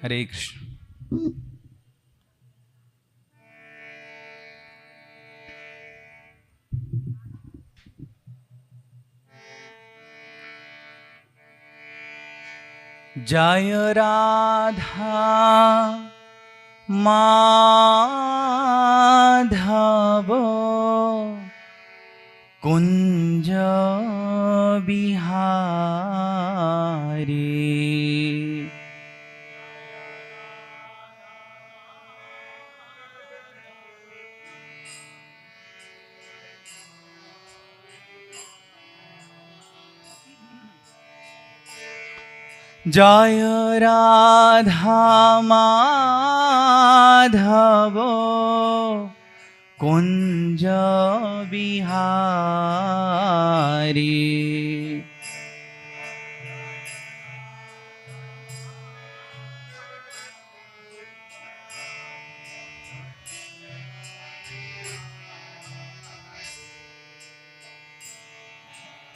हरे कृष्ण। जय राधा माधव कुंज बिहारी। जय राधा माधव कुंज बिहारी।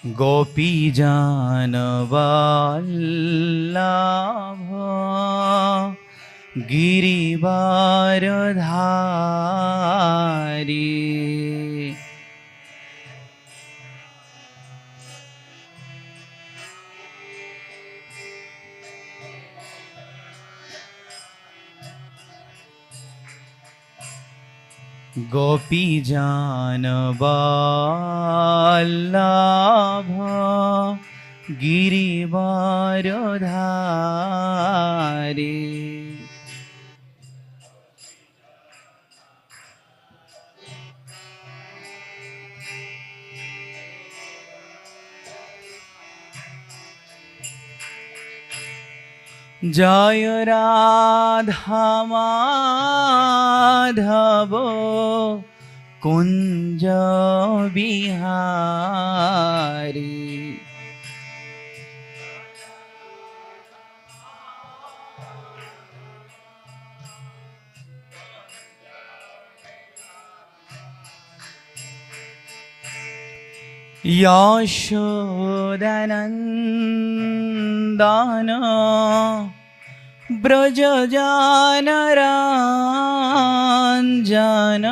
गोपी जान वल्लभ गिरिवारधारी। गोपी जान वल्लभ गिरिवारधारी। जय राधा माधव कुंज बिहारी। यशोदनन्दन व्रजजानराञ्जन।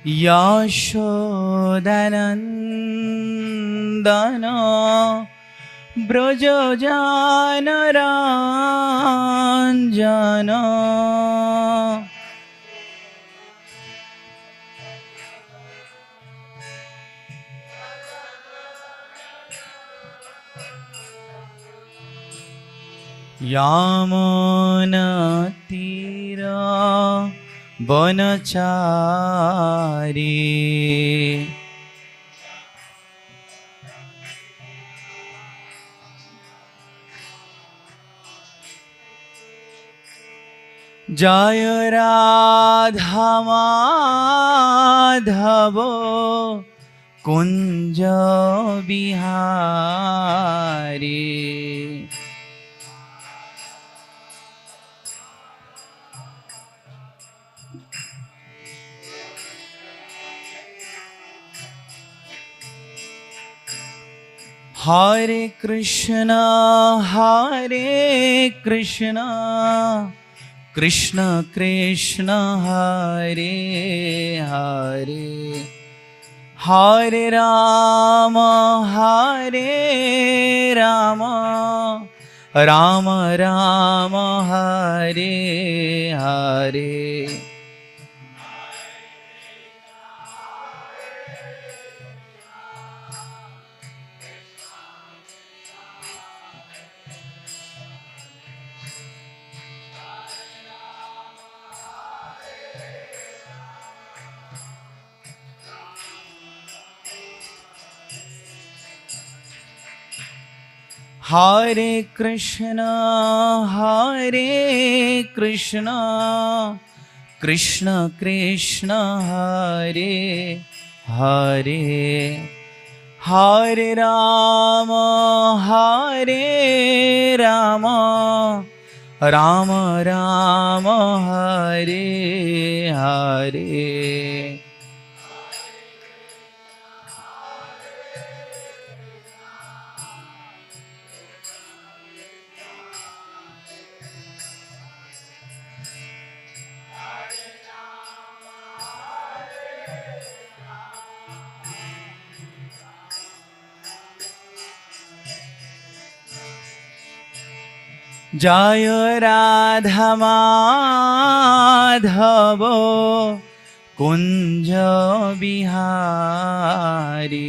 यशोदनन्दन व्रजजानराञ्जन। यामुनतीरा वनचारी। जय राधा माधव कुंज बिहारी। हरे कृष्णा कृष्ण कृष्ण हरे हरे, हरे राम राम राम हरे हरे। हरे कृष्णा कृष्ण कृष्ण हरे हरे, हरे राम राम राम राम हरे हरे जय राधा माधव कुंज बिहारी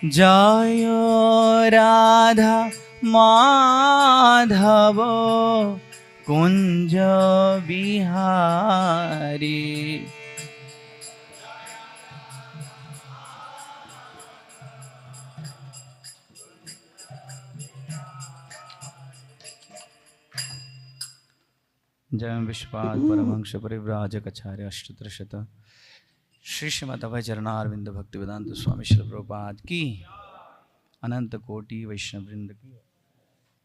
जय राधा माधव कुंज बिहारी जय विश्वपाद परमहंस परिव्राजकाचार्य अष्टोत्तरशत श्री श्रीमद अभय चरणारविंद भक्ति वेदांत स्वामी श्री प्रभुपाद की अनंत कोटि वैष्णव वृंद की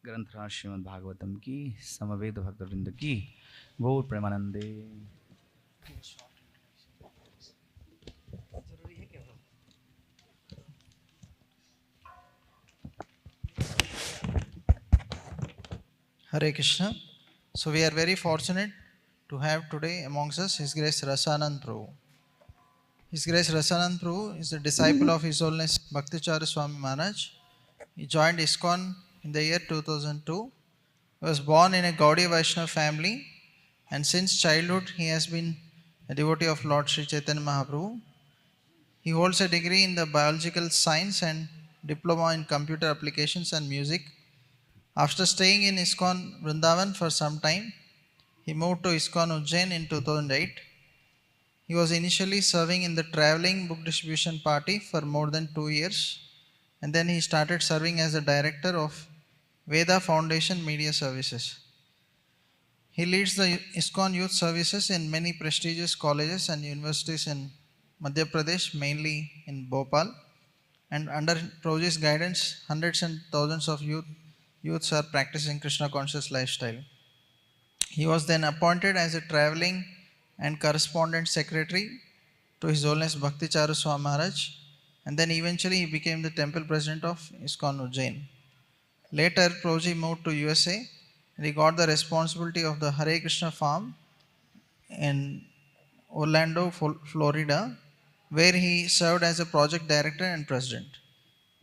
ग्रंथराज श्रीमद् भागवतम की समवेत भक्त वृंद की गौर प्रेमानंदे। Hare Krishna. So we are very fortunate to have today amongst us His Grace Rasanand Prabhu. His Grace Rasanand Prabhu is a disciple of His Holiness Bhaktichara Swami Maharaj. He joined Iskcon in the year 2002. He was born in a Gaudiya Vaishnava family, and since childhood he has been a devotee of Lord Sri Chaitanya Mahaprabhu. He holds a degree in the biological science and diploma in computer applications and music. After staying in Iskcon Vrindavan for some time, he moved to Iskcon Ujjain in 2008. He was initially serving in the traveling book distribution party for more than 2 years, and then he started serving as the director of Veda Foundation Media Services. He leads the Iskcon Youth Services in many prestigious colleges and universities in Madhya Pradesh, mainly in Bhopal. And under Prabhuji's guidance, hundreds and thousands of youths are practicing Krishna conscious lifestyle. He was then appointed as a traveling and correspondent secretary to His Holiness Bhaktichara Swami Maharaj, and then eventually he became the temple president of Iskcon Ujjain. Later, Prabhuji moved to USA and he got the responsibility of the Hare Krishna farm in Orlando, Florida, where he served as a project director and president.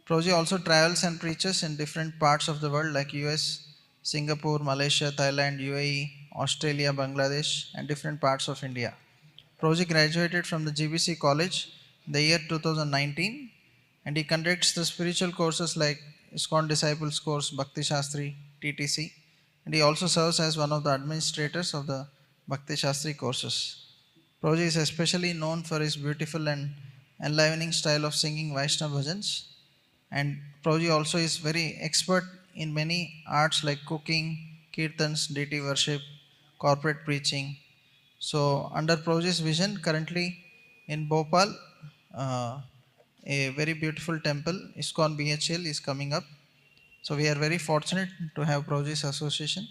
Prabhuji also travels and preaches in different parts of the world like US, Singapore, Malaysia, Thailand, UAE, Australia, Bangladesh, and different parts of India. Prabhuji graduated from the GBC College in the year 2019, and he conducts the spiritual courses like Iskcon Disciples Course, Bhakti Shastri, TTC, and he also serves as one of the administrators of the Bhakti Shastri courses. Prabhuji is especially known for his beautiful and enlivening style of singing Vaishnava bhajans, and Prabhuji also is very expert in many arts like cooking, kirtans, deity worship, corporate preaching. So under Prabhuji's vision, currently in Bhopal, uh, a very beautiful temple, Iskcon BHL, is coming up. So we are very fortunate to have Prabhuji's association.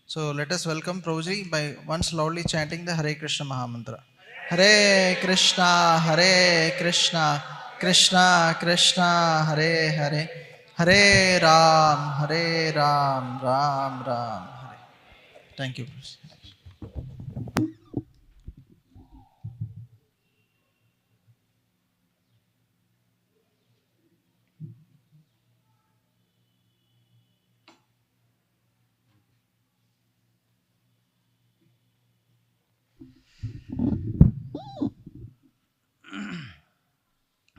So let us welcome Prabhuji by once loudly chanting the Hare Krishna Mahamantra. Hare Krishna, Hare Krishna, Krishna Krishna, Hare Hare, Hare Ram, Hare Ram, Ram Ram, Hare. Thank you.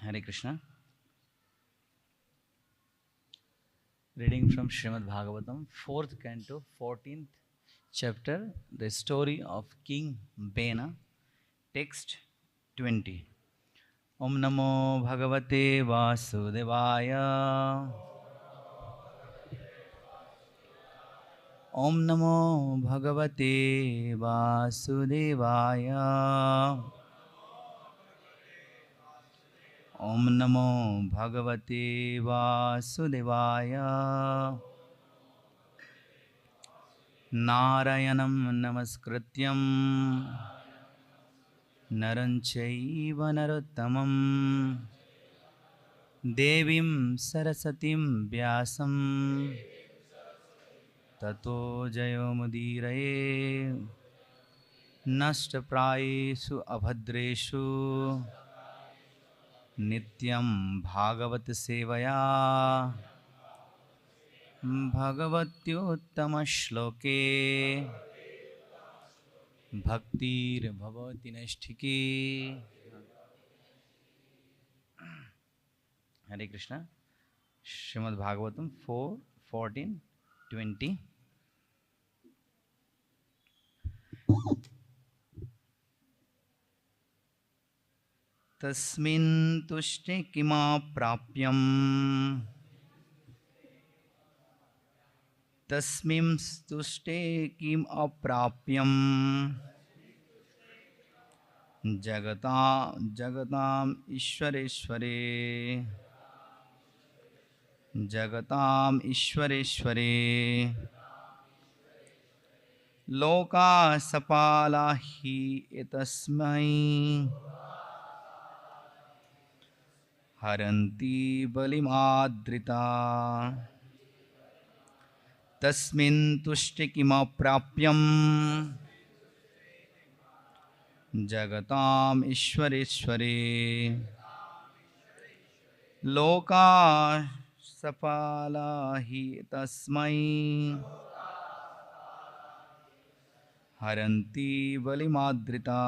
Hare Krishna. Reading from Srimad Bhagavatam, 4th canto, 14th chapter, the story of King Bena, text 20. Om Namo Bhagavate Vasudevaya. Om Namo Bhagavate Vasudevaya. ॐ नमो भगवते वासुदेवाय नारायणं नमस्कृत्यं नरं चैव नरोत्तमं देवीं सरस्वतीं व्यासं ततो जयमुदीरये नष्टप्रायेषु अभद्रेषु नित्यं भागवत सेवया भगवत्योत्तमश्लोके भक्तिर्भवति नैष्ठिकी. हरे कृष्णा. श्रीमद् भागवतम 4:14-20. तस्मिन् तुष्टे किमाप्राप्यम् तस्मिन् तुष्टे किम् अप्राप्यम् जगताम् ईश्वरेश्वरे जगताम् ईश्वरेश्वरे लोका सपाला हि एतस्मै हरन्ति बलिमाद्रिता. तस्मिन् तुष्टे किमप्राप्यम् जगताम् ईश्वरेश्वरे लोका सफला हि तस्मै हरन्ति बलिमाद्रिता.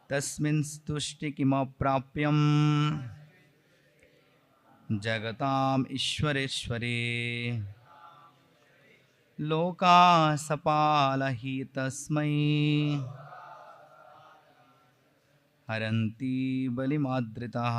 तस्मिन् तुष्टे किमप्राप्यम् जगताम् ईश्वरेश्वरे लोका सपाला हि तस्मै हरन्ति बलिमाद्रिताः.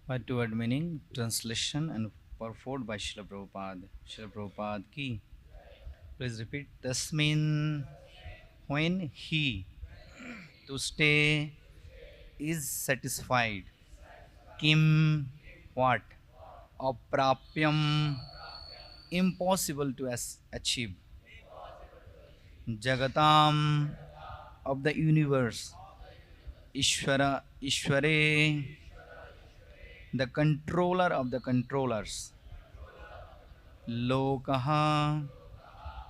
Word meaning, translation and purport by Srila Prabhupada. Srila Prabhupada ki. Please repeat. Tasmin, when he to stay is satisfied. Kim, what? Aprapyam, impossible to achieve. Jagatam, of the universe. Ishvara, Ishvare, the controller of the controllers. Lokaha,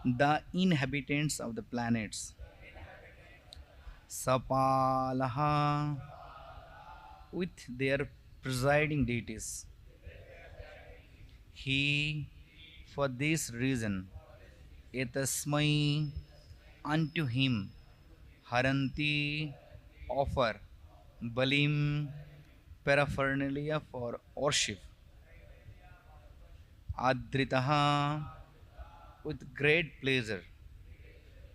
the inhabitants of the planets. Sapalaha, with their presiding deities. He, for this reason, etasmai, unto him, haranti, offer, balim, paraphernalia for worship. Adritaha, with great pleasure.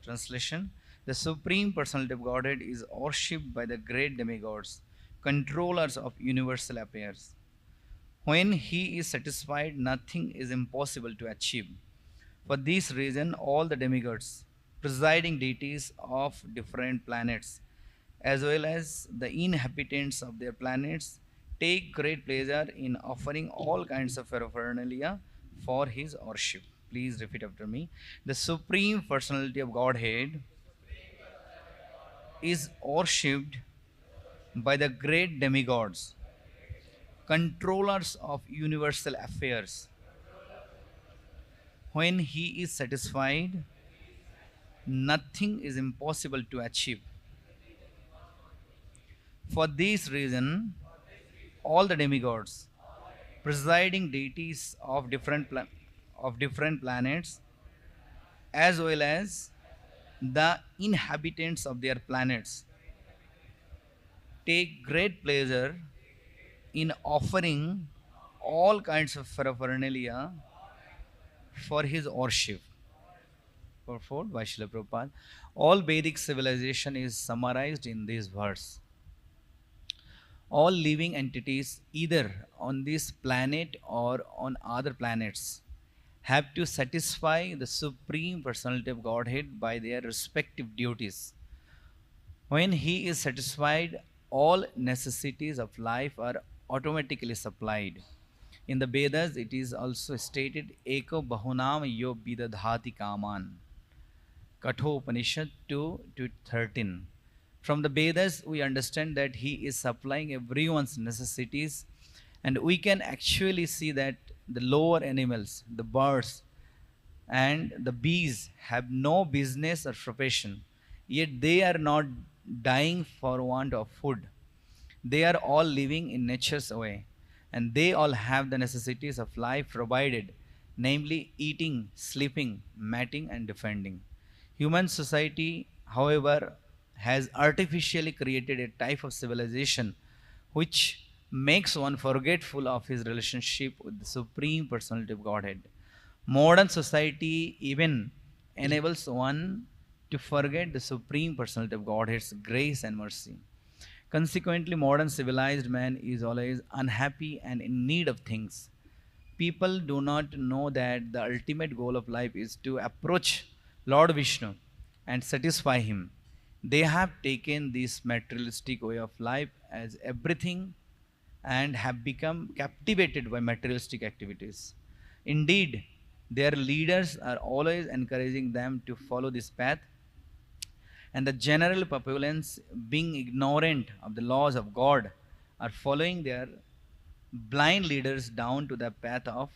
Translation: The Supreme Personality of Godhead is worshipped by the great demigods, controllers of universal affairs. When he is satisfied, nothing is impossible to achieve. For this reason, all the demigods, presiding deities of different planets, as well as the inhabitants of their planets, take great pleasure in offering all kinds of paraphernalia for his worship. Please repeat after me. The Supreme Personality of Godhead is worshipped by the great demigods, controllers of universal affairs. When he is satisfied, nothing is impossible to achieve. For this reason, all the demigods, presiding deities of different planets, as well as the inhabitants of their planets, take great pleasure in offering all kinds of paraphernalia for his worship. Purport by Srila Prabhupada. All Vedic civilization is summarized in this verse. All living entities, either on this planet or on other planets, have to satisfy the Supreme Personality of Godhead by their respective duties. When he is satisfied, all necessities of life are automatically supplied. In the Vedas, it is also stated, Eko Bahunam Yo Bidadhati Kaman. Kathopanishad 2 to 13. From the Vedas, we understand that he is supplying everyone's necessities, and we can actually see that the lower animals, the birds, and the bees have no business or profession, yet they are not dying for want of food. They are all living in nature's way, and they all have the necessities of life provided, namely eating, sleeping, mating, and defending. Human society, however, has artificially created a type of civilization which makes one forgetful of his relationship with the Supreme Personality of Godhead. Modern society even enables one to forget the Supreme Personality of Godhead's grace and mercy. Consequently, modern civilized man is always unhappy and in need of things. People do not know that the ultimate goal of life is to approach Lord Vishnu and satisfy him. They have taken this materialistic way of life as everything and have become captivated by materialistic activities. Indeed, their leaders are always encouraging them to follow this path, and the general populace, being ignorant of the laws of God, are following their blind leaders down to the path of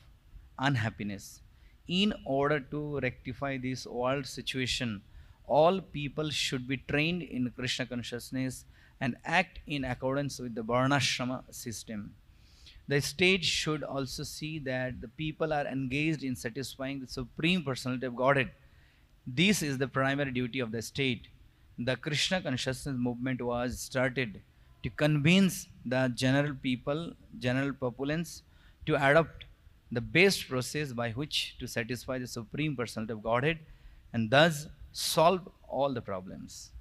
unhappiness. In order to rectify this world situation, all people should be trained in Krishna consciousness and act in accordance with the Varnashrama system. The state should also see that the people are engaged in satisfying the Supreme Personality of Godhead. This is the primary duty of the state. The Krishna consciousness movement was started to convince the general populace, to adopt the best process by which to satisfy the Supreme Personality of Godhead and thus solve all the problems.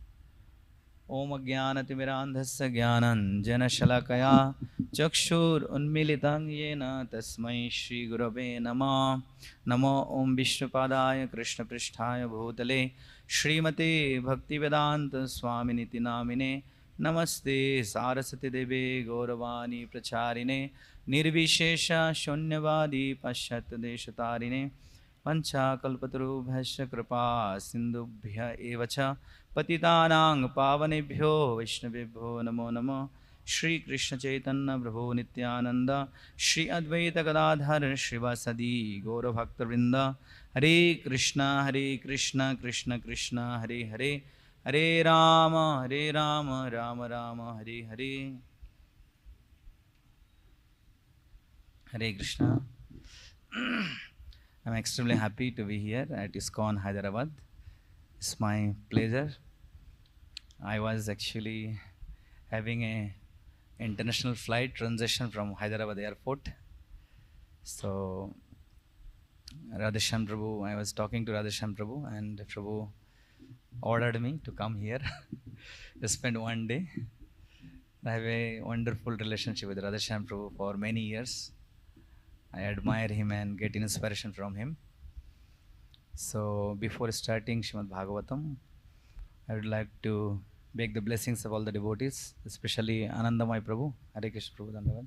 Om Ajnanatimirandhasya Jnananjanashalakaya Chakshur Yena Tasmai Shri Gurave Namah. Namo Om Vishnupadaya Krishna Pristhaya Bhutale Srimate Bhaktivedanta Swaminiti Namine Namaste Saraswati Deve Gauravani Pracharine Nirvishesha Shunyavadi Pashat Deshatarine Panchakalpatarubhasya Kripa Sindhubhya Evacha Patitanang Pavanebhyo Vaishnavebhyo Namo Namo Shri Krishna Chaitanya Prabhu Nityananda Shri Advaita Gadadhar Srivasadi Gaura Bhakta Vrinda Hare Krishna Krishna Krishna Hare Hare Hare Rama Rama Rama Hare Hare. Hare Krishna. I'm extremely happy to be here at Iskcon, Hyderabad. It's my pleasure. I was actually having a international flight transition from Hyderabad airport. So Radheshyam Prabhu, I was talking to Radheshyam Prabhu, and Prabhu ordered me to come here to spend one day. I have a wonderful relationship with Radhashyam Prabhu for many years. I admire him and get inspiration from him. So before starting Srimad Bhagavatam, I would like to beg the blessings of all the devotees, especially Anandamai Prabhu, Hare Krishna Prabhu Dandavad.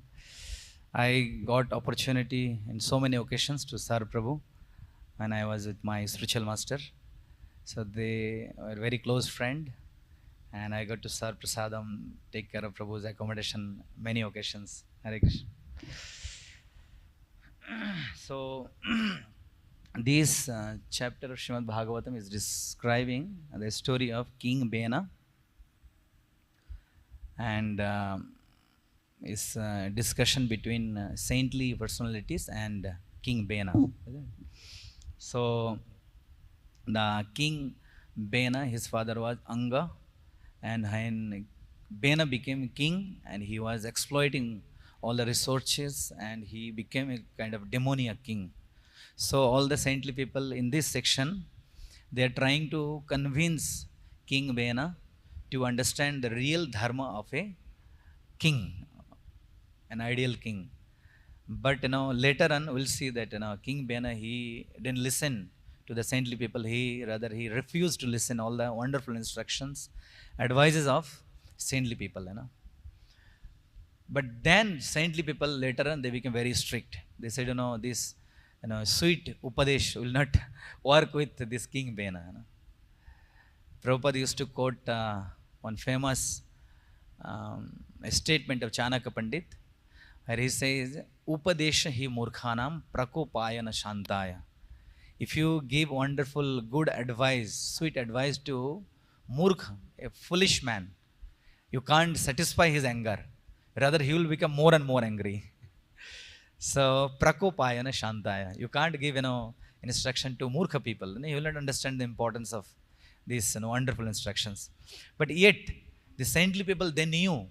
I got opportunity in so many occasions to serve Prabhu when I was with my spiritual master. So they were very close friend, and I got to serve prasadam, take care of Prabhu's accommodation many occasions. Hare Krishna. So this chapter of Srimad Bhagavatam is describing the story of King Bena, and is discussion between saintly personalities and King Bena. So the King Bena, his father was Anga, and when Bena became king, and he was exploiting all the resources, and he became a kind of demoniac king. So all the saintly people in this section, they are trying to convince King Bena to understand the real dharma of a king, an ideal king. But later on we'll see that King Bena, he didn't listen to the saintly people. He refused to listen all the wonderful instructions, advices of saintly people. But then saintly people later on, they became very strict. They said, this sweet upadesh will not work with this King Bena. Prabhupada used to quote one famous a statement of Chanakya Pandit, where he says, Upadesha hi murkhanam prakopayana shantaya. If you give wonderful, good advice, sweet advice to murkha, a foolish man, you can't satisfy his anger. Rather, he will become more and more angry. So, prakopayana shantaya. You can't give, instruction to murkha people. You will not understand the importance of these wonderful instructions. But yet, the saintly people, they knew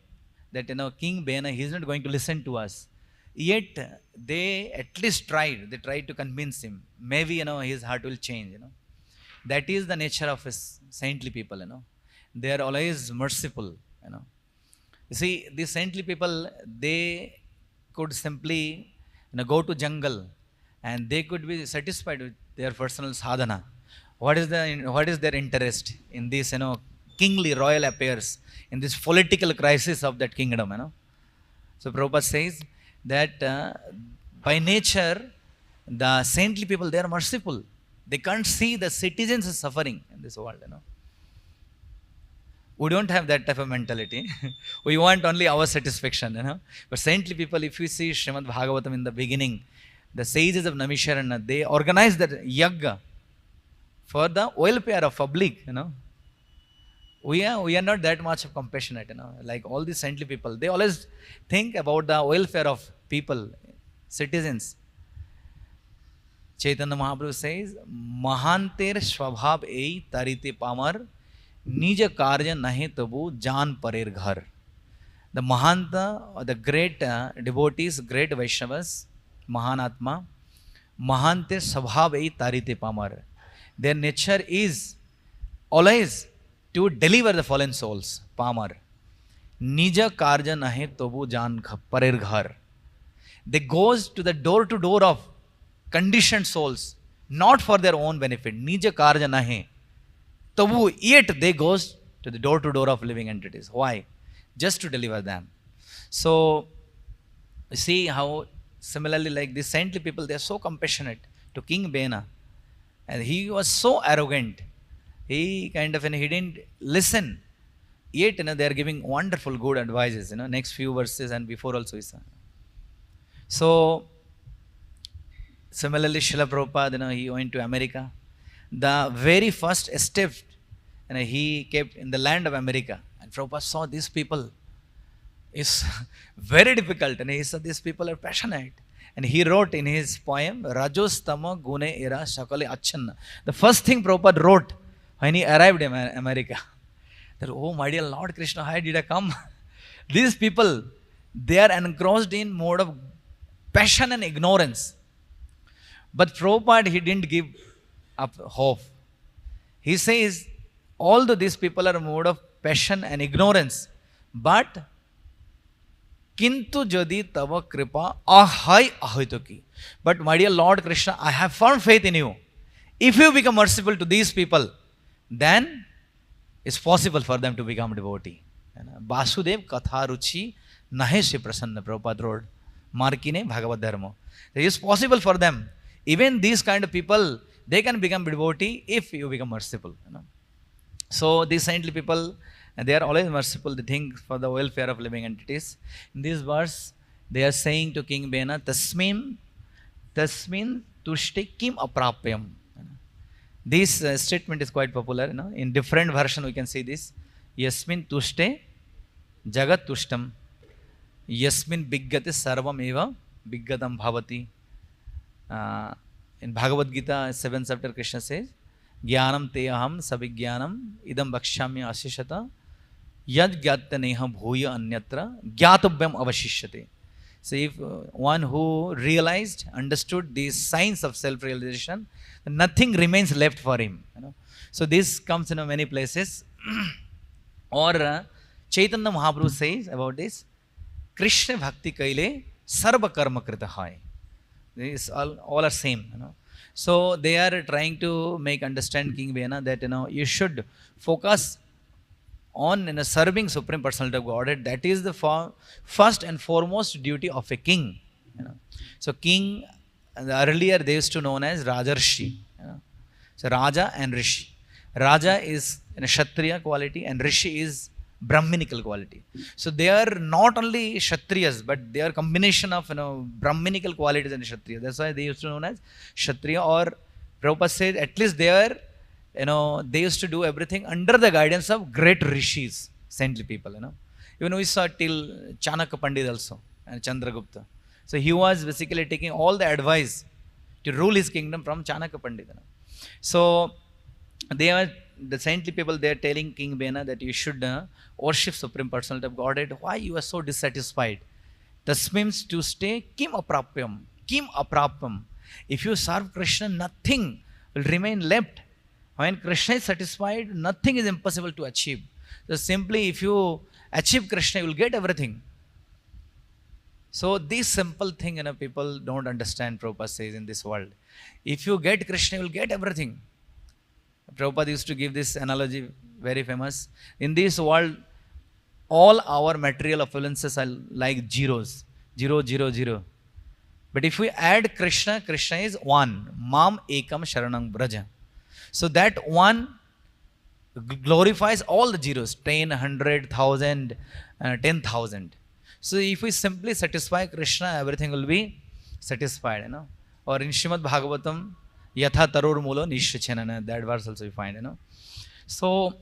that King Bena, he is not going to listen to us. Yet they at least tried. They tried to convince him. Maybe his heart will change. That is the nature of his saintly people. They are always merciful. You see, these saintly people, they could simply go to jungle, and they could be satisfied with their personal sadhana. What is their interest in this kingly royal affairs, in this political crisis of that kingdom? So Prabhupada says that by nature, the saintly people, they are merciful. They can't see the citizens suffering in this world. We don't have that type of mentality. We want only our satisfaction. But saintly people, if you see Srimad Bhagavatam in the beginning, the sages of Namisharana, they organize that yagga for the welfare of public. We are not that much of compassionate, like all these saintly people. They always think about the welfare of people, citizens. Chaitanya Mahaprabhu says, Mahanter Swabhav ei tarite pamar, Nija karya nahe tabu jaan parer ghar. The Mahanta, or the great devotees, great Vaishnavas, Mahanatma, Mahante Swabhav ei tarite pamar. Their nature is always to deliver the fallen souls, Pamar. Nija karja nahe tobu jaan parer ghar. They goes to the door of conditioned souls, not for their own benefit. Nija karja nahe tobu, yet they goes to the door of living entities. Why? Just to deliver them. So, see how similarly like these saintly people, they are so compassionate to King Bena. And he was so arrogant. He kind of, he didn't listen. Yet, they are giving wonderful, good advices, next few verses and before also we saw. So, similarly, Srila Prabhupada, he went to America. The very first step, he kept in the land of America. And Prabhupada saw these people. It's very difficult. And he said, these people are passionate. And he wrote in his poem, Rajostama Gune Era Shakale Achanna. The first thing Prabhupada wrote when he arrived in America, that, oh my dear Lord Krishna, how did I come? These people, they are engrossed in mode of passion and ignorance. But Prabhupada, he didn't give up hope. He says, although these people are mode of passion and ignorance, but Kintu Jadi Tava Kripa Ahai Ahitoki. But my dear Lord Krishna, I have firm faith in you. If you become merciful to these people, then it's possible for them to become devotee. Vasudev Katha Ruchi Nahe Se Prasanna, Prabhupada wrote. Markine Bhagavad Dharma. It is possible for them. Even these kind of people, they can become devotee if you become merciful. So these saintly people, they are always merciful. They think for the welfare of living entities. In this verse, they are saying to King Bena, Tasmin tushte kim aprapyam. This statement is quite popular. In different version we can see this. Yasmin tushte jagat tushtam. Yasmin biggate sarvam eva biggatam bhavati. In Bhagavad Gita, 7th chapter, Krishna says, Jnanam te aham sabhijnanam idam bhakshamya asishata yad gyatya neha bhuya anyatra gyatavyam avashishyate. So if one who realized, understood these signs of self-realization, nothing remains left for him. So this comes in many places. Or Chaitanya Mahaprabhu says about this, Krishna bhakti kaile sarva karma krita hai. These all are same. So they are trying to make understand King Vena that you should focus on serving Supreme Personality of Godhead. That is the first and foremost duty of a king. So king, earlier they used to known as Rajarshi. So Raja and Rishi. Raja is in a Kshatriya quality and Rishi is Brahminical quality. So they are not only Kshatriyas, but they are combination of Brahminical qualities and Kshatriya. That's why they used to known as Kshatriya. Or Prabhupada said at least they are, they used to do everything under the guidance of great rishis, saintly people. Even we saw till Chanakya Pandit also and Chandragupta. So he was basically taking all the advice to rule his kingdom from Chanakya Pandit. So they are the saintly people. They are telling King Bena that you should worship Supreme Personality of Godhead. Why you are so dissatisfied? This means to stay kim aprapyam. Kim aprapyam. If you serve Krishna, nothing will remain left. When Krishna is satisfied, nothing is impossible to achieve. So simply if you achieve Krishna, you will get everything. So this simple thing, people don't understand. Prabhupada says in this world, if you get Krishna, you will get everything. Prabhupada used to give this analogy, very famous. In this world, all our material opulences are like zeros. 0, 0, 0. But if we add Krishna, Krishna is one. Mam ekam sharanam braja. So that one glorifies all the zeros. 10, 100, 1000, 10,000. So if we simply satisfy Krishna, everything will be satisfied. Or in Srimad Bhagavatam, Yatha tarur mulo nishchanana. That verse also you find. So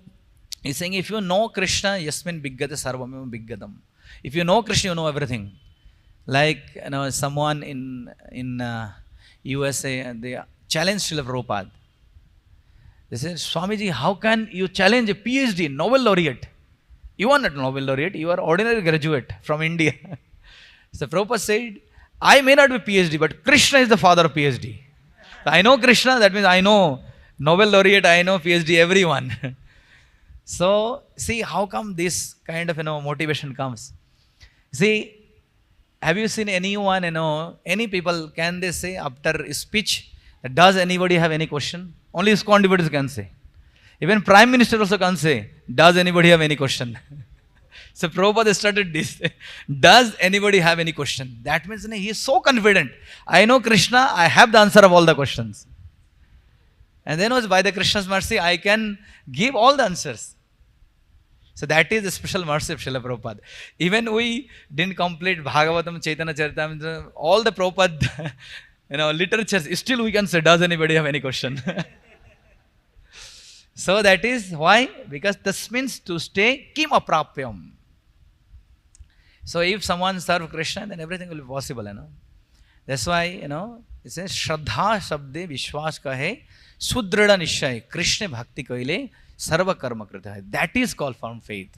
he's saying if you know Krishna, yasmin biggate sarvameva biggatam. If you know Krishna, you know everything. Like someone in USA, they challenged Srila Prabhupada. They said, Swamiji, how can you challenge a PhD, Nobel laureate? You are not Nobel laureate, you are ordinary graduate from India. So Prabhupada said, I may not be PhD, but Krishna is the father of PhD. So I know Krishna, that means I know Nobel laureate, I know PhD, everyone. So see how come this kind of motivation comes. See, have you seen anyone, any people, can they say after a speech, does anybody have any question? Only Iskcon devotees can say. Even Prime Minister also can say, does anybody have any question? So Prabhupada started this. Does anybody have any question? That means he is so confident. I know Krishna, I have the answer of all the questions. And then by the Krishna's mercy, I can give all the answers. So that is the special mercy of Srila Prabhupada. Even we didn't complete Bhagavatam, Chaitanya Charitamrita, all the Prabhupada literatures, still we can say, does anybody have any question? So that is why, because this means to stay kim aprapyam. So if someone serve Krishna, then everything will be possible. That's why, it says, Shraddha Shabde Vishwas Kahe Sudrida Nishay Krishna Bhakti Kaile Sarva Karma Krita Hai. That is called firm faith.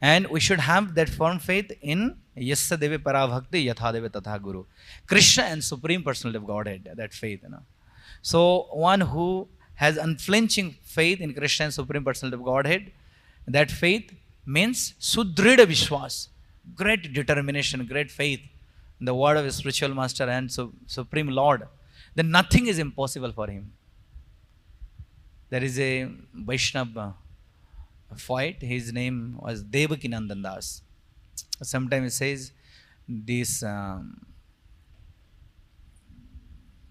And we should have that firm faith in Yasya Deve Parabhakti Yatha Deve Tatha Guru. Krishna and Supreme Personality of Godhead, that faith. So one who has unflinching faith in Krishna and Supreme Personality of Godhead, that faith means Sudrida Vishwas, great determination, great faith in the word of his spiritual master and Supreme Lord, then nothing is impossible for him. There is a Vaishnava poet, his name was Devakinandan Das. Sometimes it says this Jagai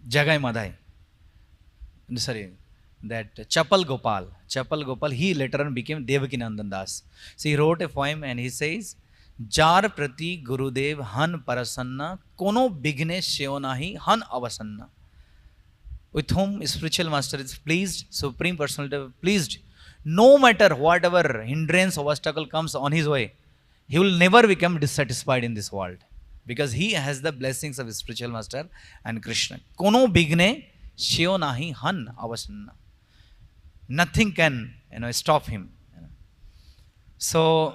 Madhai, sorry, that Chapal Gopal, he later on became Devakinandan Das. So he wrote a poem and he says, Jar prati Gurudev han parasanna, kono bighne sheo nahi han avasanna. With whom spiritual master is pleased, Supreme Personality pleased, no matter whatever hindrance or obstacle comes on his way, he will never become dissatisfied in this world, because he has the blessings of his spiritual master and Krishna. Kono bighne sheo nahi han avasanna. Nothing can stop him. So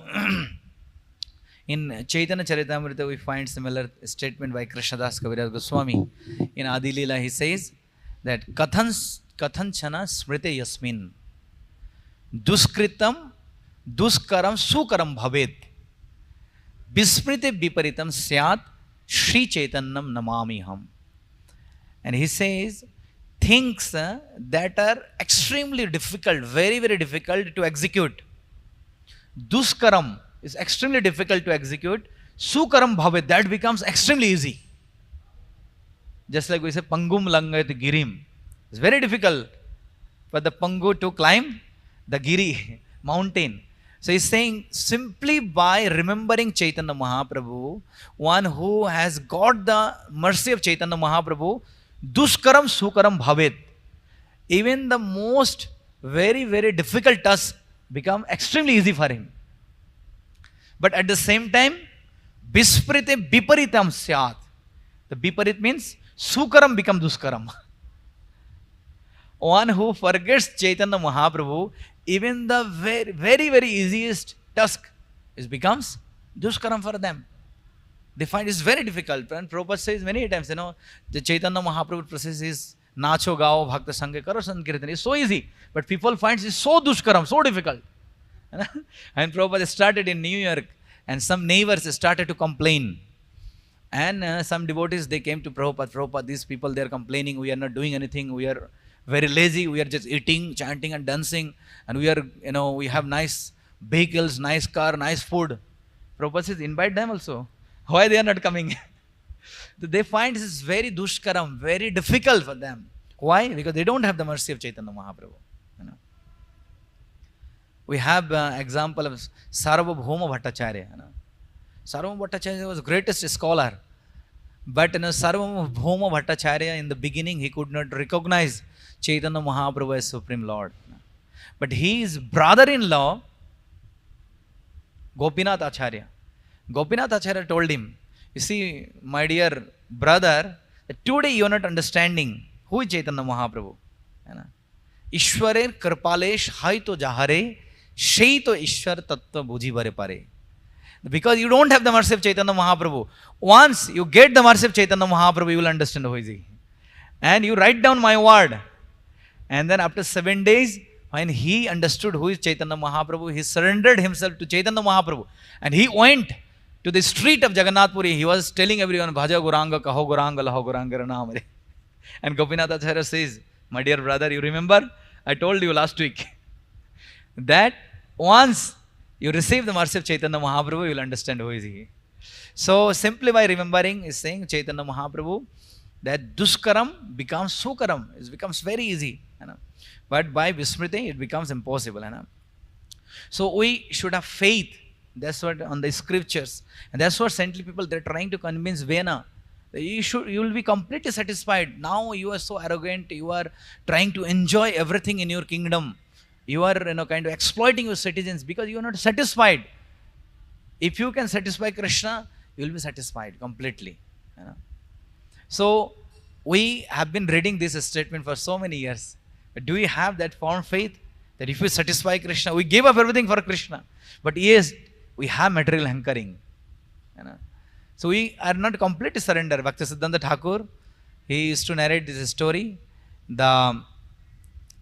in Chaitanya Charitamrita we find similar statement by Krishnadas Kaviraj Goswami. In Adi Leela he says that kathanchana smrite yasmin duskritam duskaram sukaram bhavet vismrite viparitam syat Shri Chaitanyam namami ham. And he says things that are extremely difficult, very, very difficult to execute. Duskaram is extremely difficult to execute. Sukaram bhavet, that becomes extremely easy. Just like we say, Pangum Langayat Girim. It's very difficult for the Pangu to climb the Giri mountain. So he's saying, simply by remembering Chaitanya Mahaprabhu, one who has got the mercy of Chaitanya Mahaprabhu, Duskaram Sukaram Bhavet, even the most very, very difficult task become extremely easy for him. But at the same time, Bisprite Biparitam Syat. The Biparit means Sukaram become Duskaram. One who forgets Chaitanya Mahaprabhu, even the very, very, very easiest task becomes Duskaram for them. They find it's very difficult. And Prabhupada says many times, the Chaitanya Mahaprabhu process is Nacho Gao Bhakta Sangha Karo Sankirtan. It's so easy. But people find it's so Duskaram, so difficult. And Prabhupada started in New York, and some neighbors started to complain. And some devotees, they came to Prabhupada, these people, they are complaining, we are not doing anything, we are very lazy, we are just eating, chanting and dancing, and we are, we have nice vehicles, nice car, nice food. Prabhupada says, invite them also. Why they are not coming? They find this is very dushkaram, very difficult for them. Why? Because they don't have the mercy of Chaitanya Mahaprabhu. We have example of Sarvabhauma Bhattacharya. Sarvabhauma Bhattacharya was the greatest scholar. But Sarvabhauma Bhattacharya, in the beginning, he could not recognize Chaitanya Mahaprabhu as Supreme Lord. But his brother-in-law, Gopinath Acharya told him, you see, my dear brother, that today you are not understanding who is Chaitanya Mahaprabhu. Ishwarer Kripalesh Haito Jahare Shaito Ishwar Tattva Bhuji Bare Pare. Because you don't have the mercy of Chaitanya Mahaprabhu. Once you get the mercy of Chaitanya Mahaprabhu, you will understand who is he. And you write down my word. And then after 7 days, when he understood who is Chaitanya Mahaprabhu, he surrendered himself to Chaitanya Mahaprabhu. And he went to the street of Jagannath Puri. He was telling everyone, Bhaja Guranga, Kaho Guranga, Laho Guranga, Ranamare. And Gopinath Acharya says, my dear brother, you remember? I told you last week that once you receive the mercy of Chaitanya Mahaprabhu, you will understand who is he. So simply by remembering, is saying Chaitanya Mahaprabhu, that Duskaram becomes Sukaram. It becomes very easy. But by Vismriti, it becomes impossible. So we should have faith. That's what on the scriptures. And that's what saintly people, they're trying to convince Vena. You will be completely satisfied. Now you are so arrogant. You are trying to enjoy everything in your kingdom. You are kind of exploiting your citizens because you are not satisfied. If you can satisfy Krishna, you will be satisfied completely. So we have been reading this statement for so many years. But do we have that firm faith that if we satisfy Krishna, we give up everything for Krishna? But yes, we have material hankering. So we are not completely surrendered. Bhakti Siddhanta Thakur, he used to narrate this story. The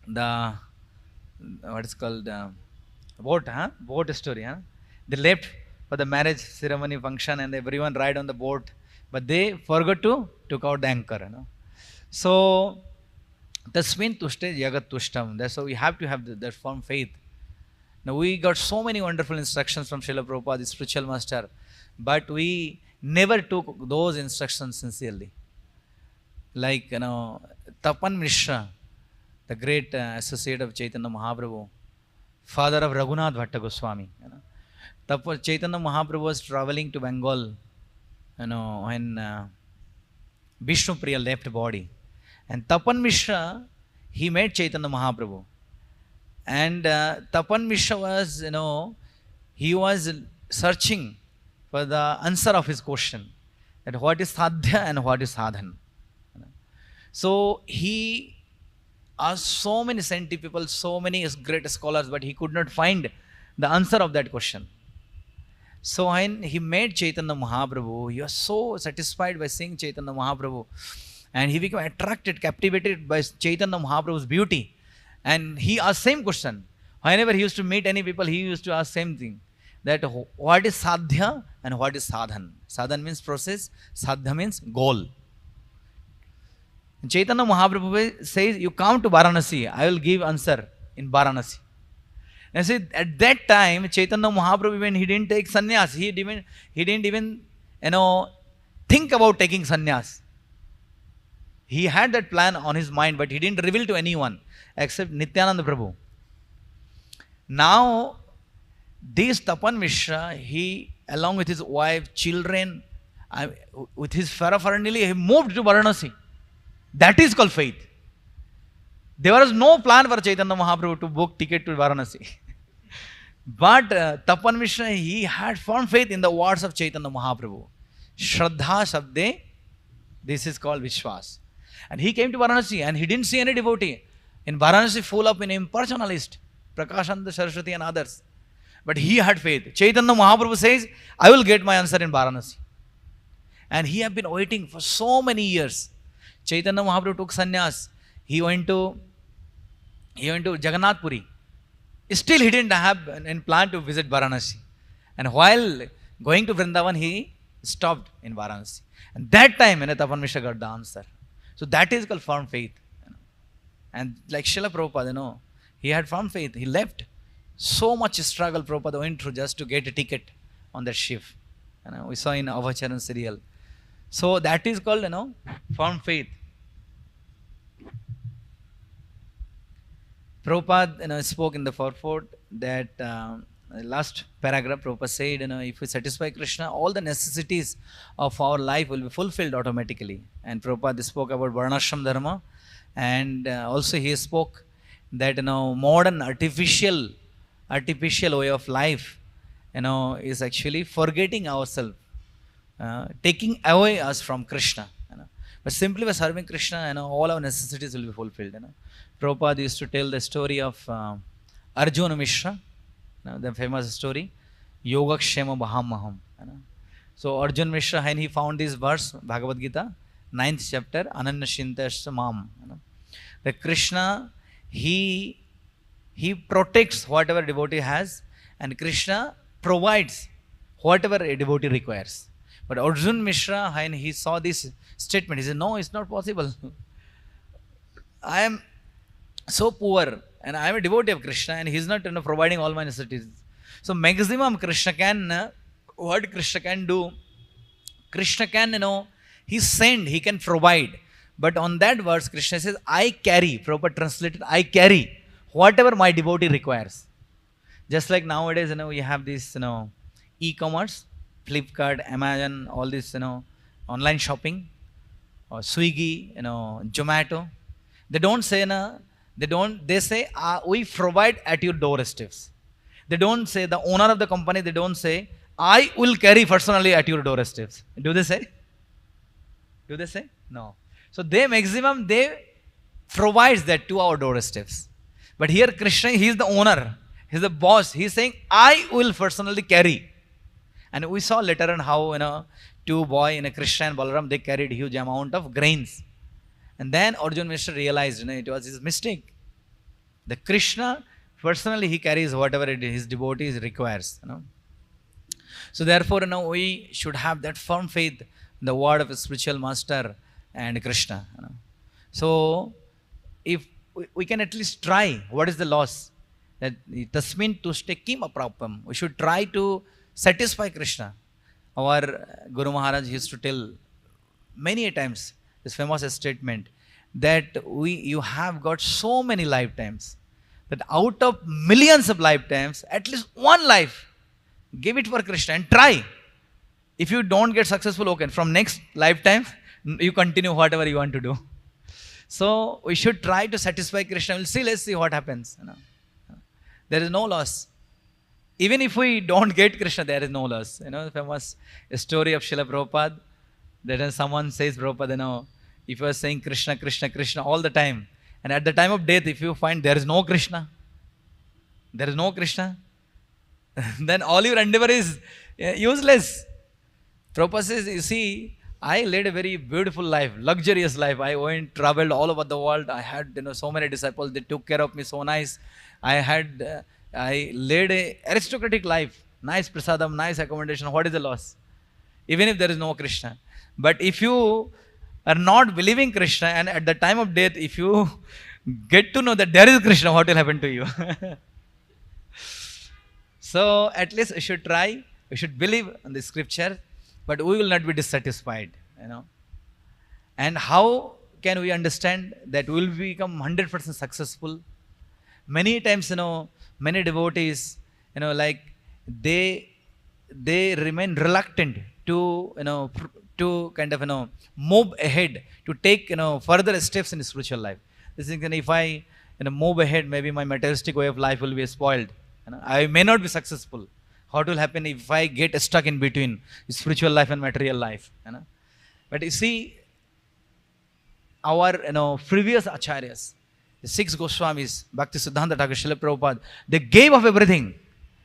the what is called boat, huh? Boat story, huh? They left for the marriage ceremony function and everyone ride on the boat, but they forgot to took out the anchor, you know. So tasmin tushte jagat tushtam. That's why we have to have that firm faith. Now we got so many wonderful instructions from Srila Prabhupada, the spiritual master, but we never took those instructions sincerely. Like, you know, Tapan Mishra, the great associate of Chaitanya Mahaprabhu, father of Raghunath Bhatta Goswami. You know, Chaitanya Mahaprabhu was traveling to Bengal, you know, when Vishnu Priya left body. And Tapan Mishra, he met Chaitanya Mahaprabhu. And Tapan Mishra was, you know, he was searching for the answer of his question, that what is sadhya and what is sadhan. So he asked so many scientific people, so many great scholars, but he could not find the answer of that question. So when he met Chaitanya Mahaprabhu, he was so satisfied by seeing Chaitanya Mahaprabhu, and he became attracted, captivated by Chaitanya Mahaprabhu's beauty. And he asked same question. Whenever he used to meet any people, he used to ask same thing, that what is sadhya and what is sadhan. Sadhan means process, sadhya means goal. Chaitanya Mahaprabhu says, you come to Varanasi, I will give answer in Varanasi. And see, at that time, Chaitanya Mahaprabhu, when he didn't take sannyas, he didn't even, you know, think about taking sannyas. He had that plan on his mind, but he didn't reveal to anyone except Nityananda Prabhu. Now, this Tapan Mishra, he, along with his wife, children, with his paraphernalia, he moved to Varanasi. That is called faith. There was no plan for Chaitanya Mahaprabhu to book ticket to Varanasi. But Tapan Mishra, he had firm faith in the words of Chaitanya Mahaprabhu. Shraddha Shabde, this is called Vishwas. And he came to Varanasi and he didn't see any devotee. In Varanasi, full of an impersonalist, Prakashanda Saraswati and others. But he had faith. Chaitanya Mahaprabhu says, I will get my answer in Varanasi. And he had been waiting for so many years. Chaitanya Mahaprabhu took sannyas. He went to Jagannath Puri. Still he didn't have in plan to visit Varanasi. And while going to Vrindavan, he stopped in Varanasi. And that time, Tapan Mishra got the answer. So that is called firm faith. And like Srila Prabhupada, you know, he had firm faith. He left. So much struggle Prabhupada went through just to get a ticket on that ship. You know, we saw in Avacharan serial. So that is called, you know, firm faith. Prabhupada, you know, spoke in the purport that last paragraph, Prabhupada said, you know, if we satisfy Krishna, all the necessities of our life will be fulfilled automatically. And Prabhupada spoke about Varnashram Dharma, and also he spoke that, you know, modern artificial way of life, you know, is actually forgetting ourselves, taking away us from Krishna. You know. But simply by serving Krishna, you know, all our necessities will be fulfilled. You know. Prabhupada used to tell the story of Arjuna Mishra, you know, the famous story, Yogakshema Bahamaham. You know. So Arjuna Mishra, when he found this verse, Bhagavad Gita, 9th chapter, Ananya Shintasya Mam. You know. That Krishna, he protects whatever devotee has, and Krishna provides whatever a devotee requires. But Arjuna Mishra, when he saw this statement, he said, no, it's not possible. I am so poor and I am a devotee of Krishna and he is not, you know, providing all my necessities. So maximum Krishna can, what Krishna can do, Krishna can, you know, he send, he can provide. But on that verse, Krishna says, I carry, proper translated, I carry whatever my devotee requires. Just like nowadays, you know, we have this, you know, e-commerce, Flipkart, Amazon, all this, you know, online shopping, or Swiggy, you know, Zomato. They don't say, no, they say, we provide at your doorsteps. They don't say, the owner of the company, they don't say, I will carry personally at your doorsteps. Do they say? Do they say? No. So they maximum, they provides that to our doorsteps. But here Krishna, he is the owner. He is the boss. He is saying, I will personally carry. And we saw later on how, you know, two boys in a Krishna and Balaram, they carried huge amount of grains. And then Arjuna Mishra realized, you know, it was his mistake. The Krishna, personally, he carries whatever his devotees requires. So therefore, we should have that firm faith in the word of a spiritual master and Krishna. So if we can at least try, what is the loss? That tasmin tushte kim aprapam. We should try to satisfy Krishna. Our Guru Maharaj used to tell many times this famous statement that you have got so many lifetimes that out of millions of lifetimes, at least one life, give it for Krishna and try. If you don't get successful, okay, from next lifetime, you continue whatever you want to do. So we should try to satisfy Krishna. We'll see, let's see what happens. There is no loss. Even if we don't get Krishna, there is no loss. The famous story of Srila Prabhupada, that when someone says, Prabhupada, if you are saying Krishna, Krishna, Krishna all the time, and at the time of death, if you find there is no Krishna, then all your endeavor is useless. Prabhupada says, you see, I led a very beautiful life, luxurious life. I went, traveled all over the world. I had so many disciples. They took care of me so nice. I led a aristocratic life, nice prasadam, nice accommodation. What is the loss? Even if there is no Krishna. But if you are not believing Krishna, and at the time of death, if you get to know that there is Krishna, what will happen to you? So at least we should try. We should believe in the scripture, but we will not be dissatisfied. And how can we understand that we will become 100% successful? Many times, many devotees, like they remain reluctant to, to kind of, move ahead, to take, further steps in spiritual life. This is, if I, move ahead, maybe my materialistic way of life will be spoiled. I may not be successful. What will happen if I get stuck in between spiritual life and material life? But you see, our previous acharyas, the 6 Goswamis, Bhakti Siddhanta Thakur, Srila Prabhupada, they gave up everything.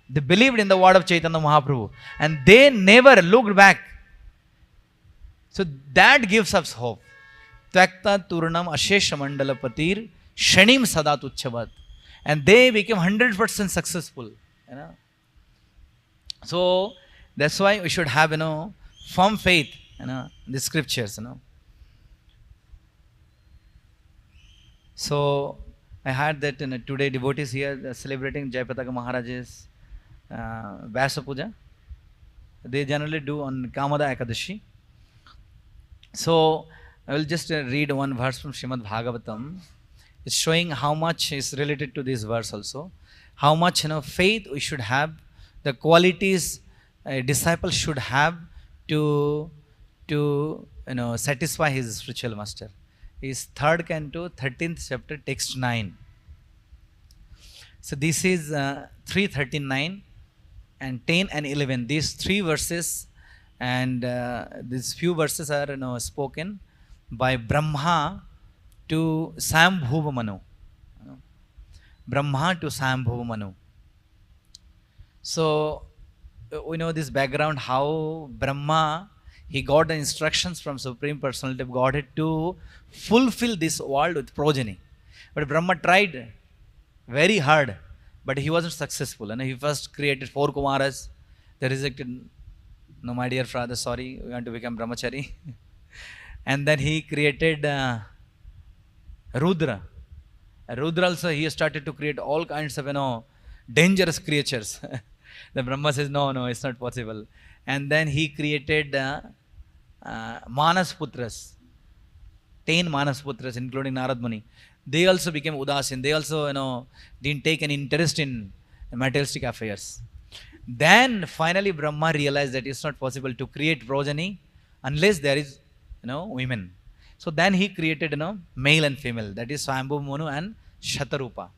They believed in the word of Chaitanya Mahaprabhu, and they never looked back. So that gives us hope. Tvakta Turnam Ashesha Mandala Patir Shanim Sadat Uchchavat. And they became 100% successful. So that's why we should have firm faith in the scriptures. So I heard that today devotees here celebrating Jayapataka Maharaj's Vyasa Puja. They generally do on Kamada Ekadashi. So I will just read one verse from Srimad Bhagavatam. It's showing how much is related to this verse also. How much faith we should have, the qualities a disciple should have to satisfy his spiritual master. Is 3rd canto, 13th chapter, text 9. So this is 3:39 and 10 and 11. These 3 verses and these few verses are spoken by Brahma to Sambhuva Manu. Brahma to Sambhuva Manu. So we know this background, how Brahma, he got the instructions from Supreme Personality of Godhead to fulfill this world with progeny. But Brahma tried very hard, but he wasn't successful. And he first created 4 Kumaras. They rejected, no, my dear father, sorry, we want to become brahmachari. And then he created Rudra. Rudra also, he started to create all kinds of, dangerous creatures. The Brahma says, no, it's not possible. And then he created Manas Putras, 10 Manas Putras, including Narad Muni. They also became Udasin. They also, didn't take any interest in materialistic affairs. Then finally Brahma realized that it's not possible to create progeny unless there is, women. So then he created, male and female. That is Swayambhu Manu and Shatarupa.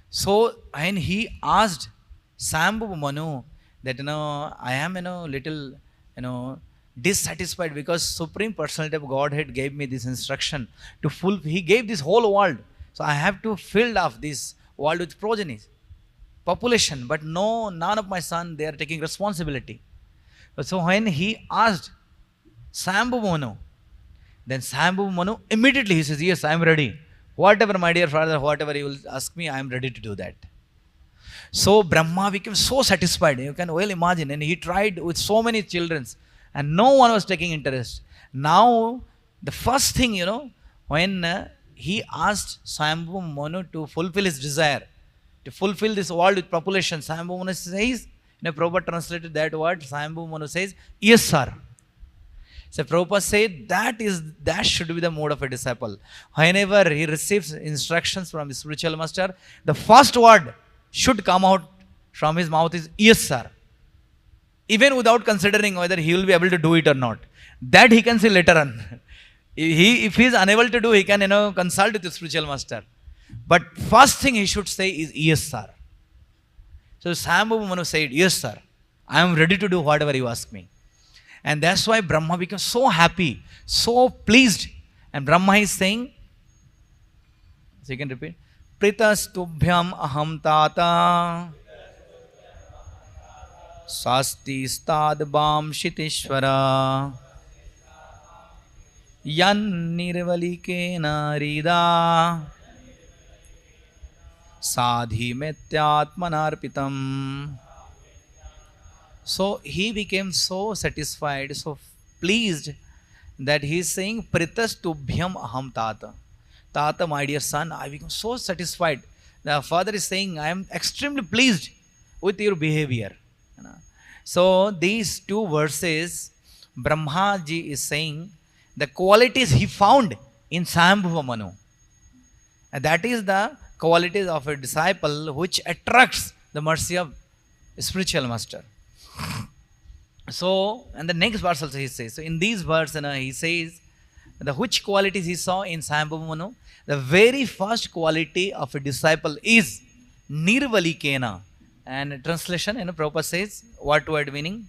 So when he asked Swayambhu Manu that, I am, little, dissatisfied because Supreme Personality of Godhead gave me this instruction to he gave this whole world. So I have to fill up this world with progeny, population. But none of my sons, they are taking responsibility. So when he asked Swayambhu Manu, then Swayambhu Manu immediately he says, yes, I am ready. Whatever, my dear father, whatever you will ask me, I am ready to do that. So Brahma became so satisfied. You can well imagine. And he tried with so many children, and no one was taking interest. Now, the first thing, when he asked Swayambhu Manu to fulfill his desire, to fulfill this world with population, Swayambhu Manu says, Prabhupada translated that word, Swayambhu Manu says, yes, sir. So Prabhupada said that should be the mode of a disciple. Whenever he receives instructions from his spiritual master, the first word should come out from his mouth is yes, sir. Even without considering whether he will be able to do it or not. That he can say later on. If he is unable to do, he can consult with his spiritual master. But first thing he should say is yes, sir. So Swayambhu Manu said, yes, sir. I am ready to do whatever you ask me. And that's why Brahma became so happy, so pleased. And Brahma is saying, so you can repeat, Pritastubhyam aham tata sasti stad bam shitishvara yan nirvalikena rida sadhi metyatmanarpitam. So he became so satisfied, so pleased, that he is saying, Pritastubhyam aham tata. Tata, my dear son, I become so satisfied. The father is saying, I am extremely pleased with your behavior. So these two verses, Brahma ji is saying the qualities he found in Swayambhuva Manu. And that is the qualities of a disciple which attracts the mercy of spiritual master. So, and the next verse also he says, so in these verses, he says, the which qualities he saw in Swayambhuva Manu, the very first quality of a disciple is nirvalikena. And translation, Prabhupada says, what word meaning?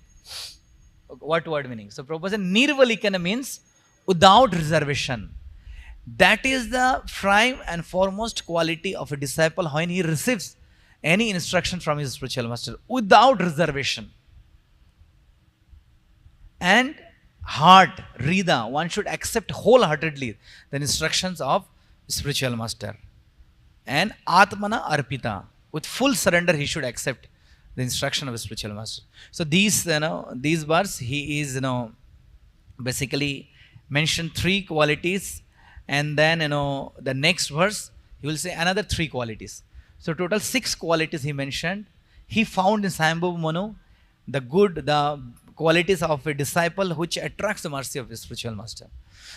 What word meaning? So Prabhupada says, nirvalikena means without reservation. That is the prime and foremost quality of a disciple when he receives any instruction from his spiritual master, without reservation. And heart, Rida, one should accept wholeheartedly the instructions of spiritual master. And Atmana Arpita, with full surrender he should accept the instruction of spiritual master. So these verse, he is basically mentioned 3 qualities, and then the next verse he will say another 3 qualities. So total 6 qualities he mentioned. He found in Swayambhuva Manu the qualities of a disciple which attracts the mercy of his spiritual master.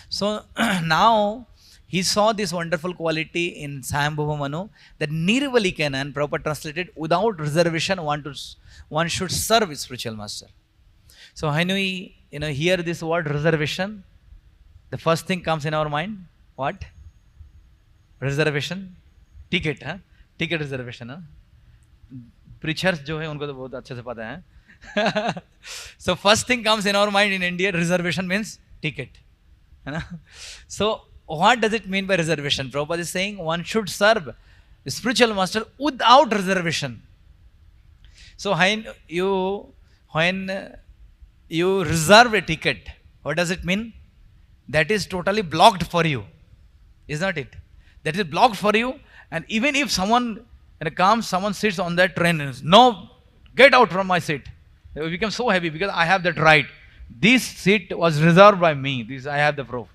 So now he saw this wonderful quality in Swayambhuva Manu, that nirvalikena, and Prabhupada translated, without reservation one should serve his spiritual master. So when we hear this word reservation, the first thing comes in our mind, what? Reservation, ticket, ticket reservation. Preachers जो है उनको तो बहुत अच्छे से पता है. So first thing comes in our mind in India, reservation means ticket. So what does it mean by reservation? Prabhupada is saying one should serve the spiritual master without reservation. So when you reserve a ticket, what does it mean? That is totally blocked for you, is not it? That is blocked for you, and even if someone comes, someone sits on that train, no, get out from my seat. We become so happy because I have that right. This seat was reserved by me. This I have the proof.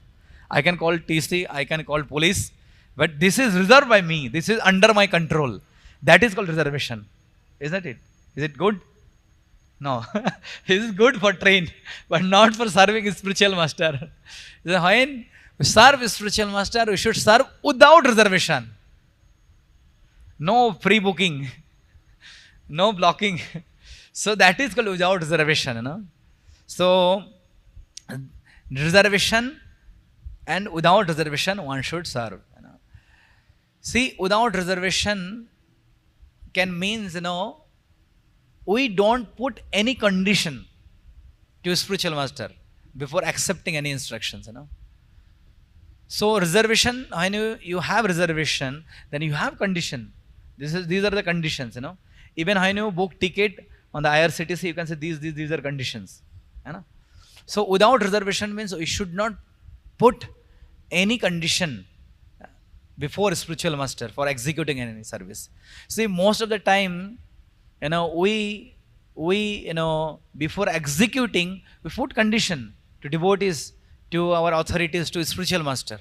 I can call TC, I can call police, but this is reserved by me. This is under my control. That is called reservation. Isn't it? Is it good? No. This is good for train, but not for serving his spiritual master. When we serve his spiritual master, we should serve without reservation. No pre-booking. No blocking. So that is called without reservation. So reservation and without reservation one should serve. See, without reservation can means we don't put any condition to spiritual master before accepting any instructions. So reservation, when you have reservation, then you have condition. These are the conditions. Even when you book ticket on the IRCTC, you can say these are conditions. So without reservation means we should not put any condition before spiritual master for executing any service. See, most of the time, we before executing, we put condition to devotees, to our authorities, to spiritual master.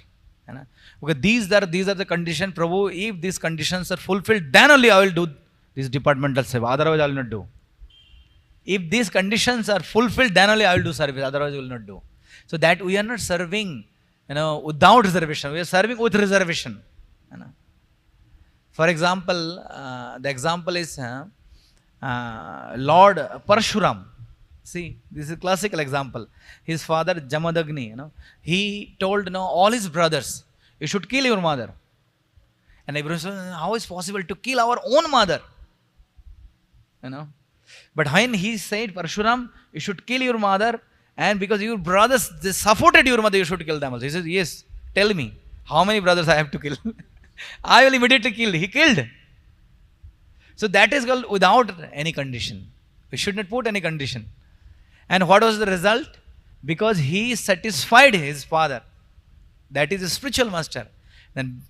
Because these are the conditions, Prabhu, if these conditions are fulfilled, then only I will do this departmental seva, otherwise I will not do. If these conditions are fulfilled, then only I will do service, otherwise I will not do. So that we are not serving, without reservation, we are serving with reservation. For example, the example is Lord Parshuram. See, this is a classical example. His father Jamadagni, he told all his brothers, you should kill your mother. And everyone said, how is possible to kill our own mother? But when he said, Parshuram, you should kill your mother, and because your brothers, they supported your mother, you should kill them also. He says, yes, tell me, how many brothers I have to kill? I will immediately kill. He killed. So that is called without any condition. We should not put any condition. And what was the result? Because he satisfied his father. That is a spiritual master. Then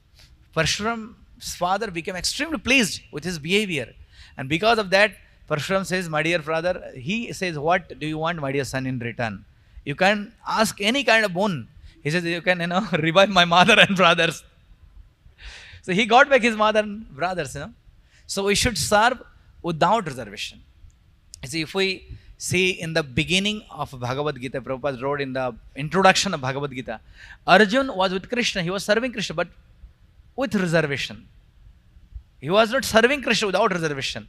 Parshuram's father became extremely pleased with his behavior. And because of that, Parshuram says, my dear father, he says, what do you want, my dear son, in return? You can ask any kind of boon. He says, you can, revive my mother and brothers. So he got back his mother and brothers, So we should serve without reservation. You see, if we see in the beginning of Bhagavad Gita, Prabhupada wrote in the introduction of Bhagavad Gita, Arjun was with Krishna, he was serving Krishna, but with reservation. He was not serving Krishna without reservation.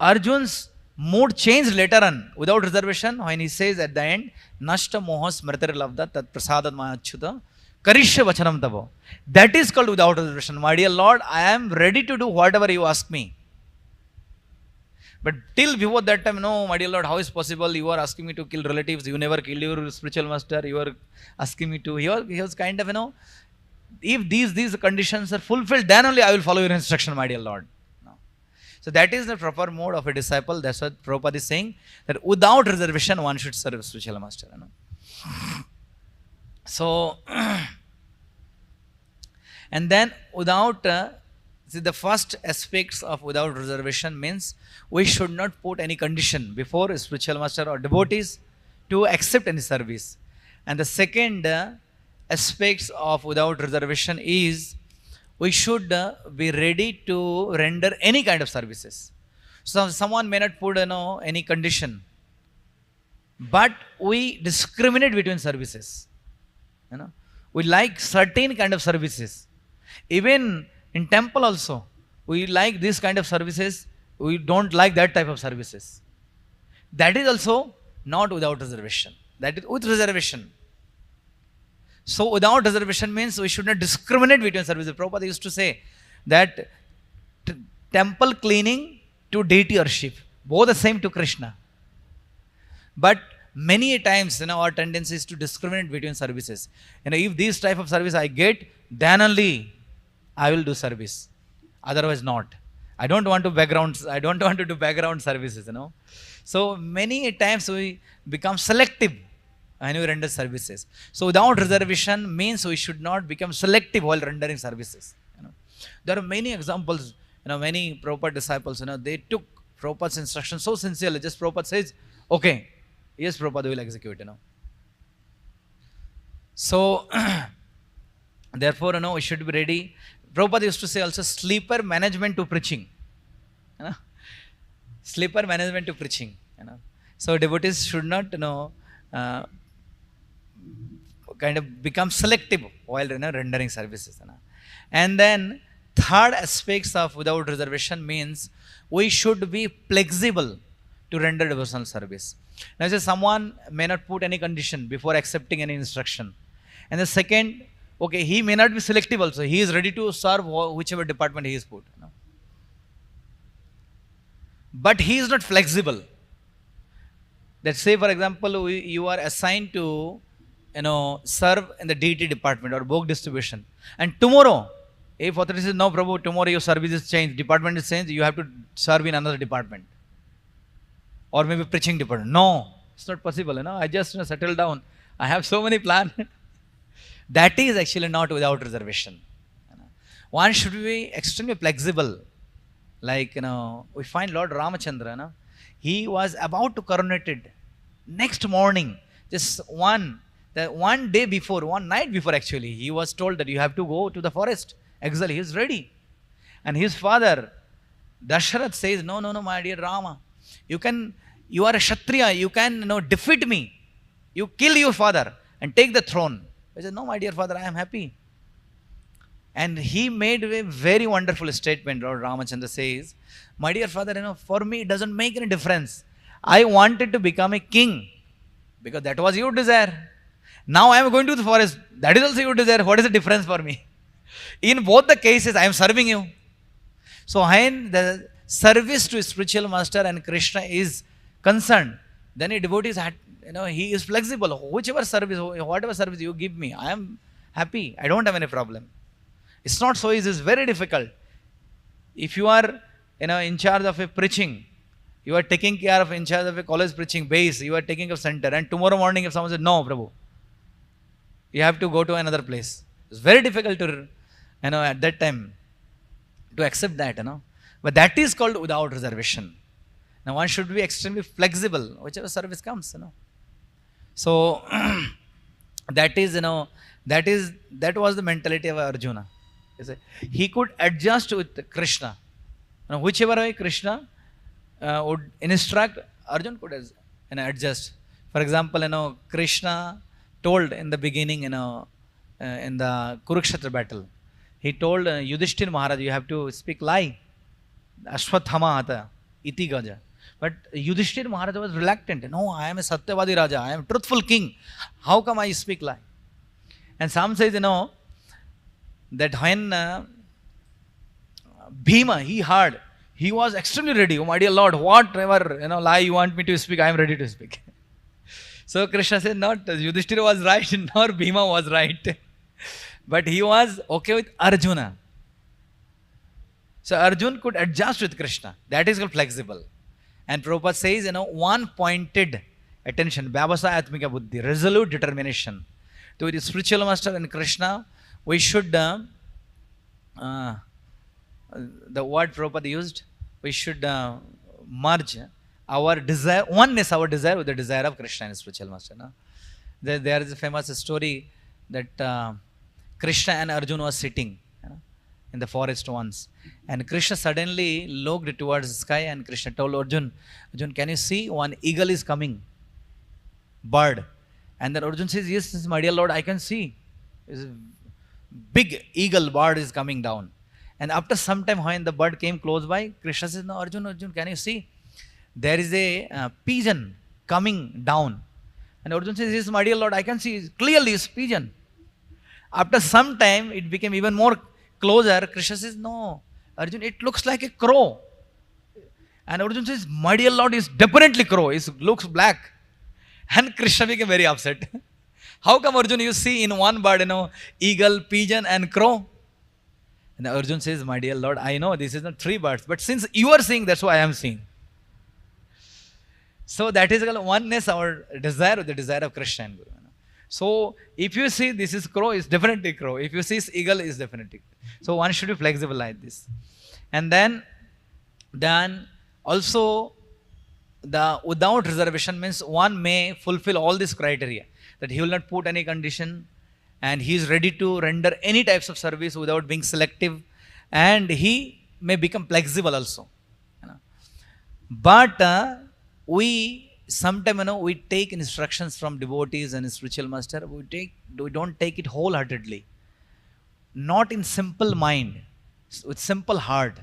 Arjun's mood changed later on without reservation when he says at the end, Nashta mohas mritar lavda tat prasadad mayachyuta karishya vachanam tavo. That is called without reservation. My dear Lord, I am ready to do whatever you ask me. But till before that time, no, my dear Lord, how is possible? You are asking me to kill relatives. You never killed your spiritual master. You are asking me to. He was kind of, if these conditions are fulfilled, then only I will follow your instruction, my dear Lord. No. So that is the proper mode of a disciple. That's what Prabhupada is saying, that without reservation, one should serve spiritual master. So, and then without, see, the first aspects of without reservation means we should not put any condition before a spiritual master or devotees to accept any service. And the second aspects of without reservation is we should be ready to render any kind of services. So someone may not put any condition, but we discriminate between services. We like certain kind of services. Even in temple also, we like this kind of services. We don't like that type of services. That is also not without reservation. That is with reservation. So without reservation means we should not discriminate between services. Prabhupada used to say that temple cleaning to deity worship, both the same to Krishna. But many times, our tendency is to discriminate between services. If this type of service I get, then only I will do service. Otherwise not. I don't want to do background services, So many times we become selective when we render services. So without reservation means we should not become selective while rendering services. There are many examples, many Prabhupada disciples, they took Prabhupada's instruction so sincerely. Just Prabhupada says, okay, yes, Prabhupada will execute, So, therefore, we should be ready. Prabhupada used to say also, sleeper management to preaching. Sleeper management to preaching. So, devotees should not, kind of become selective while rendering services. And then, third aspects of without reservation means we should be flexible to render devotional service. Now, say someone may not put any condition before accepting any instruction. And the second, okay, he may not be selective also. He is ready to serve whichever department he is put. But he is not flexible. Let's say, for example, you are assigned to, serve in the deity department or book distribution. And tomorrow, if authority says, no, Prabhu, tomorrow your service is changed, department is changed, you have to serve in another department. Or maybe preaching department. No, it's not possible. I just settle down. I have so many plans. That is actually not without reservation. One should be extremely flexible. Like, we find Lord Ramachandra, he was about to coronated next morning, just one day before, one night before actually, he was told that you have to go to the forest, exile, he is ready. And his father, Dasharath, says, no, no, no, my dear Rama, you are a Kshatriya, you can, defeat me. You kill your father and take the throne. He said, no, my dear father, I am happy. And he made a very wonderful statement. Lord Ramachandra says, my dear father, for me it doesn't make any difference. I wanted to become a king because that was your desire. Now I am going to the forest. That is also your desire. What is the difference for me? In both the cases, I am serving you. So when the service to spiritual master and Krishna is concerned, then a devotee is, he is flexible. Whichever service, whatever service you give me, I am happy. I don't have any problem. It's not so easy, it's very difficult. If you are, in charge of a preaching, you are taking care of, in charge of a college preaching base, you are taking of center, and tomorrow morning if someone says, no, Prabhu, you have to go to another place. It's very difficult to, at that time, to accept that, But that is called without reservation. Now one should be extremely flexible, whichever service comes, So, that was the mentality of Arjuna. He could adjust with Krishna. Whichever way Krishna would instruct, Arjuna could adjust. For example, Krishna told in the beginning, in the Kurukshetra battle, he told Yudhishthira Maharaj, you have to speak lie. Ashwathama ata iti gaja. But Yudhishthira Maharaj was reluctant. No, I am a Satyavadi Raja. I am a truthful king. How come I speak lie? And some says, that when Bhima, he heard, he was extremely ready. Oh my dear Lord, whatever lie you want me to speak, I am ready to speak. So Krishna said, not Yudhishthira was right, nor Bhima was right. But he was okay with Arjuna. So Arjuna could adjust with Krishna. That is called flexible. And Prabhupada says, one pointed attention, Vyavasaya Atmika Buddhi, resolute determination. To the spiritual master and Krishna, we should, the word Prabhupada used, we should merge our desire, oneness, our desire with the desire of Krishna and spiritual master. There is a famous story that Krishna and Arjuna was sitting in the forest once. And Krishna suddenly looked towards the sky and Krishna told Arjuna, can you see one eagle is coming? Bird. And then Arjuna says, yes, my dear Lord, I can see. It's a big eagle bird is coming down. And after some time, when the bird came close by, Krishna says, no, Arjuna, can you see? There is a pigeon coming down. And Arjuna says, yes, my dear Lord, I can see clearly it's pigeon. After some time, it became even more closer. Krishna says, no, Arjuna, it looks like a crow. And Arjuna says, my dear Lord, it's definitely crow. It looks black. And Krishna became very upset. How come, Arjuna, you see in one bird, eagle, pigeon and crow? And Arjuna says, my dear Lord, I know this is not three birds, but since you are seeing, that's why I am seeing. So that is called oneness, our desire with the desire of Krishna and Guru. So if you see this is crow, it's definitely crow. If you see eagle, it's definitely. So one should be flexible like this. And then also, the without reservation means one may fulfill all this criteria, that he will not put any condition and he is ready to render any types of service without being selective, and he may become flexible also. But we sometimes we take instructions from devotees and spiritual master, we don't take it wholeheartedly, not in simple mind, with simple heart.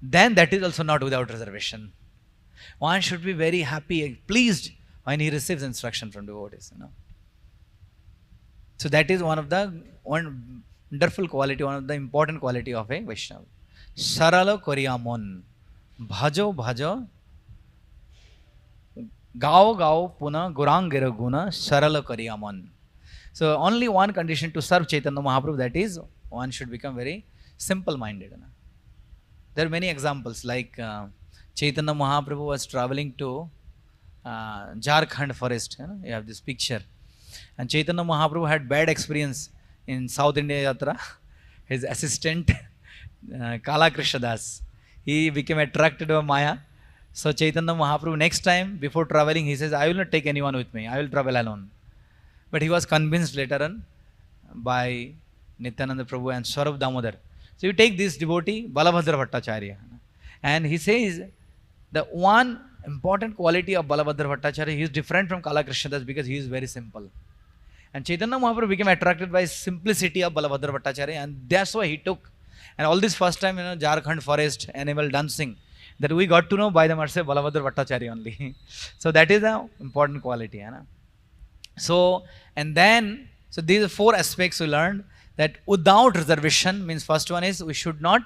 Then that is also not without reservation. One should be very happy and pleased when he receives instruction from devotees. So that is one wonderful quality, one of the important quality of a Vaishnava. Sarala Koryamon, Bhajo Bhajo, Gao Gao Puna Gurangera Guna, Sarala Koryamon. So only one condition to serve Chaitanya Mahaprabhu, that is, one should become very simple-minded. There are many examples, like Chaitanya Mahaprabhu was traveling to Jharkhand forest. You have this picture. And Chaitanya Mahaprabhu had bad experience in South India Yatra. his assistant, Kala Krishna Das. He became attracted by Maya. So Chaitanya Mahaprabhu, next time before traveling, he says, I will not take anyone with me. I will travel alone. But he was convinced later on by Nityananda Prabhu and Swarab Damodar. So you take this devotee, Balabhadra Bhattacharya. And he says, the one important quality of Balabhadra Bhattacharya, he is different from Kala Krishna Das because he is very simple. And Chaitanya Mahaprabhu became attracted by simplicity of Balabhadra Bhattacharya, and that's why he took. And all this first time, Jharkhand forest, animal dancing, that we got to know by the mercy of Balabhadra Bhattacharya only. So that is the important quality. So, and then, so these are four aspects we learned, that without reservation means first one is we should not,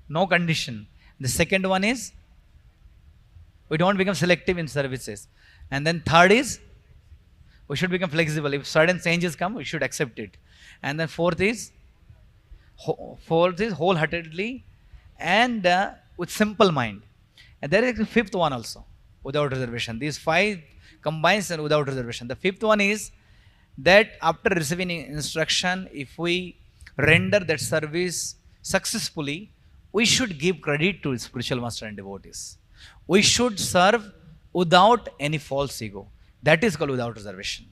no condition. The second one is we don't become selective in services. And then third is we should become flexible. If certain changes come, we should accept it. And then fourth is wholeheartedly and with simple mind. And there is a fifth one also, without reservation. These five combines and without reservation. The fifth one is that after receiving instruction, if we render that service successfully, we should give credit to spiritual master and devotees. We should serve without any false ego. That is called without reservation.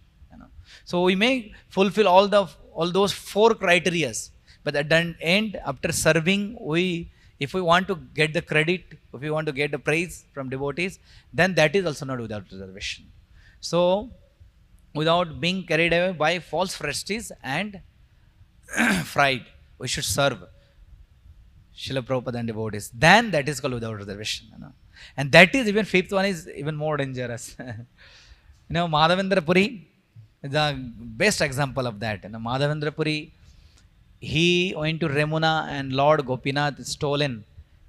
So we may fulfill all those four criterias, but at the end, after serving, if we want to get the credit, if we want to get the praise from devotees, then that is also not without reservation. So, without being carried away by false prestige and pride, we should serve Srila Prabhupada and devotees. Then that is called without reservation. And that is even fifth one is even more dangerous. Madhavendra Puri is the best example of that. Madhavendra Puri, he went to Remuna and Lord Gopinath stolen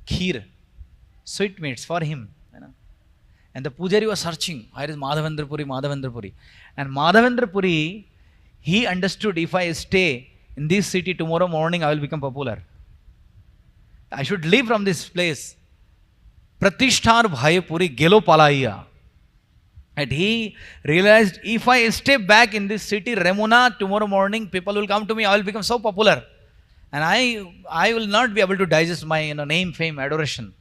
kheer, sweetmeats for him. And the pujari was searching, where is Madhavendra Puri, Madhavendra Puri? And Madhavendra Puri, he understood, if I stay in this city tomorrow morning, I will become popular. I should leave from this place. Pratishthar bhai puri gelo palaiya. And he realized, if I stay back in this city, Remuna, tomorrow morning, people will come to me, I will become so popular. And I will not be able to digest my name, fame, adoration.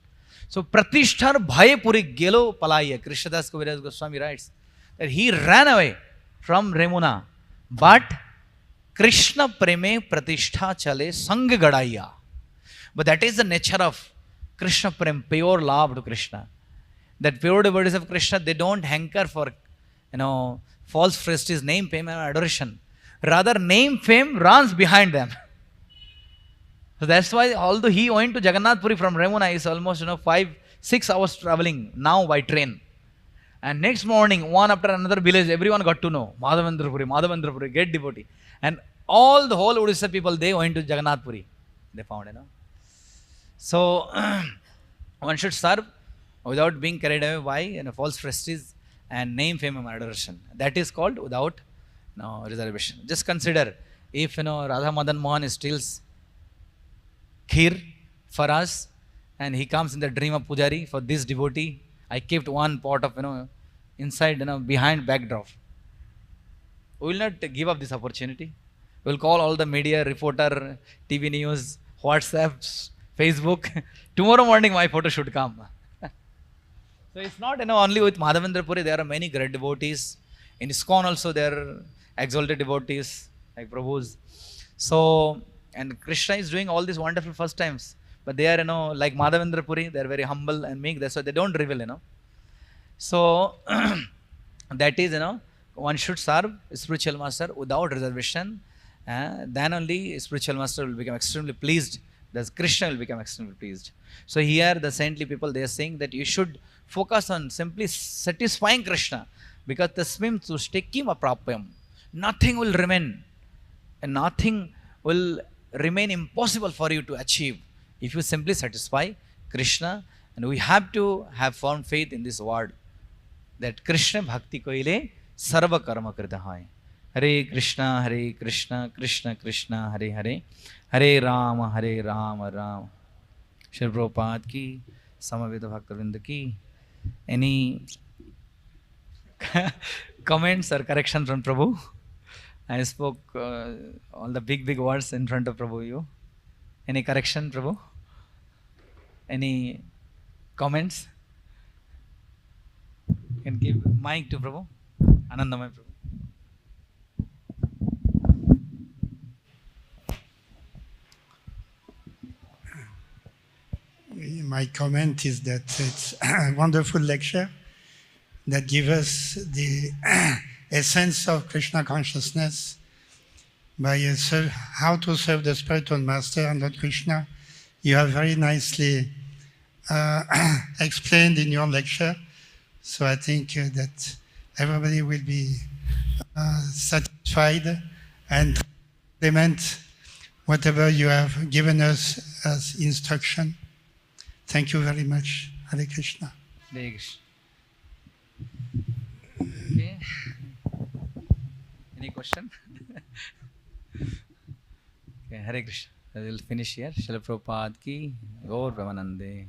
So, Pratishthar bhai puri gelo palaiya. Krishnadas Kaviraj Goswami writes that he ran away from Remuna. But Krishna preme pratishtha chale sang gadaiya. But that is the nature of Krishna prem, pure love to Krishna. That pure devotees of Krishna, they don't hanker for, false prestige, name, fame, and adoration. Rather, name, fame runs behind them. So that's why, although he went to Jagannath Puri from Remuna, is almost 5-6 hours traveling now by train. And next morning, one after another village, everyone got to know Madhavendra Puri, get devotee. And all the whole Odisha people, they went to Jagannath Puri. They found, So, one should serve without being carried away by false prestige and name, fame, and adoration. That is called without reservation. Just consider, if Radha Madan Mohan steals kheer for us, and he comes in the dream of Pujari, for this devotee, I kept one pot of, inside, behind backdrop. We will not give up this opportunity. We will call all the media, reporter, TV news, WhatsApp, Facebook. Tomorrow morning, my photo should come. So it's not only with Madhavendra Puri, there are many great devotees. In Iskcon also there are exalted devotees like Prabhu's. So, and Krishna is doing all these wonderful first times. But they are, like Madhavendra Puri, they are very humble and meek. That's why they don't reveal, So, that is, one should serve spiritual master without reservation. Then only spiritual master will become extremely pleased. Thus Krishna will become extremely pleased. So here the saintly people, they are saying that you should focus on simply satisfying Krishna, because tasmim tushtikim aprapyam. Nothing will remain, and nothing will remain impossible for you to achieve if you simply satisfy Krishna. And we have to have firm faith in this word, that Krishna bhakti koile sarva karma krita hai. Hare Krishna, Krishna Krishna, Hare Hare, Hare Rama, Rama. Srila Prabhupada ki, Samaveda Bhaktavinda ki. Any comments or correction from Prabhu? I spoke all the big words in front of Prabhu. You? Any correction, Prabhu? Any comments? You can give mic to Prabhu. Anandamay Prabhu. My comment is that it's a wonderful lecture that gives us the essence of Krishna consciousness by how to serve the spiritual master and Lord Krishna. You have very nicely explained in your lecture. So I think that everybody will be satisfied and implement whatever you have given us as instruction. Thank you very much. Hare Krishna. Hare Krishna. Okay. Any question? Okay, Hare Krishna. I will finish here. Srila Prabhupada ki Gaur Premanande.